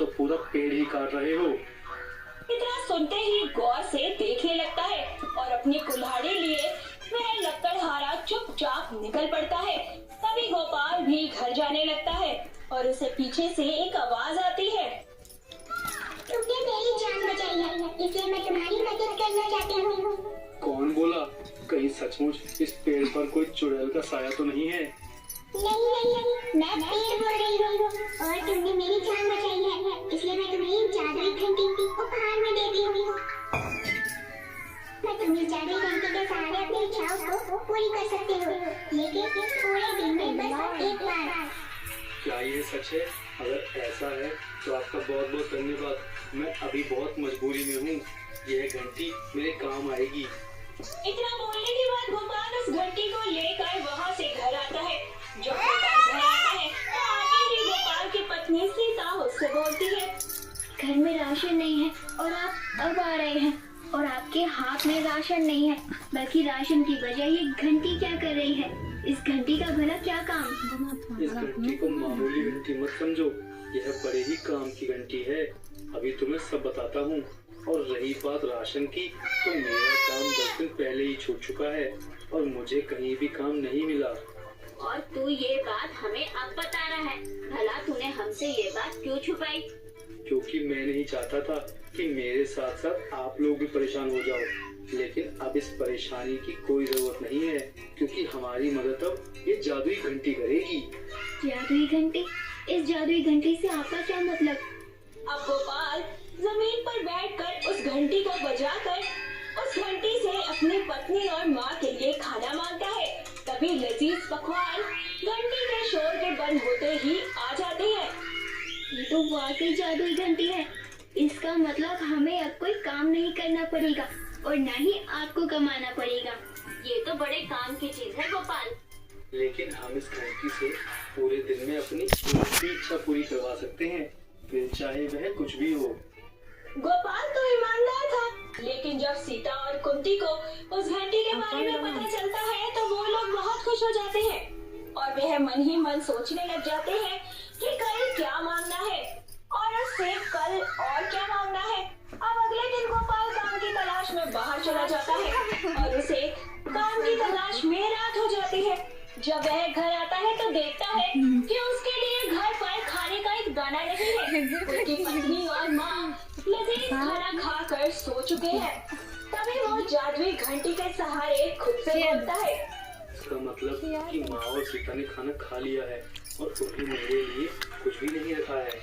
तो पूरा पेड़ ही काट रहे हो। इतना सुनते ही गौर से देखने लगता है और अपनी कुल्हाड़ी लिए वह लकड़हारा चुपचाप निकल पड़ता है। तभी गोपाल भी घर जाने लगता है और उसे पीछे से एक आवाज आती है। तुमने मेरी जान बचाई है, इसलिए मैं तुम्हारी मदद करना चाहती हूँ। कौन बोला? कहीं सचमुच इस पेड़ पर कोई चुड़ैल का साया तो नहीं है? नहीं, मैं पेड़ बोल रही हूँ और तुमने मेरी जान बचाई है, इसलिए मैं तुम्हें जादुई घंटी उपहार में देती हूँ। मैं तुम्हें जादुई घंटी के सहारे अपनी इच्छाओं को पूरी कर सकती हूँ, लेकिन पूरे दिन में बस एक बार। क्या ये सच है? अगर ऐसा है तो आपका बहुत बहुत धन्यवाद। मैं अभी बहुत मजबूरी में हूँ। यह घंटी मेरे काम आएगी। इतना बोलने के बाद गोपाल उस घंटी को लेकर वहाँ से घर आता है। जब गोपाल घर आता है तो आते ही गोपाल की पत्नी सीता उससे बोलती है, घर में राशन नहीं है और आप अब आ रहे हैं और आपके हाथ में राशन नहीं है, बल्कि राशन की बजाय ये घंटी क्या कर रही है? इस घंटी का भला क्या काम? इस घंटी को मामूली घंटी मत समझो, यह बड़े ही काम की घंटी है। अभी तुम्हें सब बताता हूँ। और रही बात राशन की, तो मेरा काम 10 दिन पहले ही छूट चुका है और मुझे कहीं भी काम नहीं मिला। और तू ये बात हमें अब बता रहा है? भला तूने हमसे ये बात क्यों छुपाई? क्योंकि मैं नहीं चाहता था कि मेरे साथ साथ आप लोग भी परेशान हो जाओ, लेकिन अब इस परेशानी की कोई जरूरत नहीं है, क्योंकि हमारी मदद अब ये जादुई घंटी करेगी। जादुई घंटी? इस जादुई घंटी से आपका क्या मतलब? अब गोपाल जमीन पर बैठकर उस घंटी को बजाकर उस घंटी से अपनी पत्नी और माँ के लिए खाना मांगता है। तभी लजीज पकवान घंटी के शोर के बंद होते ही आ जाते हैं। ये तो वाकई जादुई घंटी है। इसका मतलब हमें अब कोई काम नहीं करना पड़ेगा और न ही आपको कमाना पड़ेगा। ये तो बड़े काम की चीज है गोपाल। लेकिन हम इस घंटी से पूरे दिन में अपनी एक भी इच्छा पूरी करवा सकते हैं, फिर चाहे वह कुछ भी हो। गोपाल तो ईमानदार था, लेकिन जब सीता और कुंती को उस घंटी के बारे में पता चलता है तो वो लोग बहुत खुश हो जाते हैं और वह मन ही मन सोचने लग जाते हैं कि कल क्या मांगना है और उससे कल और क्या मांगना है। अब अगले दिन गोपाल काम की तलाश में बाहर चला जाता है और उसे काम की तलाश में रात हो जाती है। जब वह घर आता है तो देखता है कि उसके लिए घर पर खाने का एक दाना नहीं है। उसकी पत्नी और माँ लजीज खाना खाकर सो चुके हैं। तभी वो जादुई घंटी के सहारे खुद से बोलता है, इसका मतलब कि माँ और सीता ने खाना खा लिया है और उन्हें मेरे लिए कुछ भी नहीं रखा है।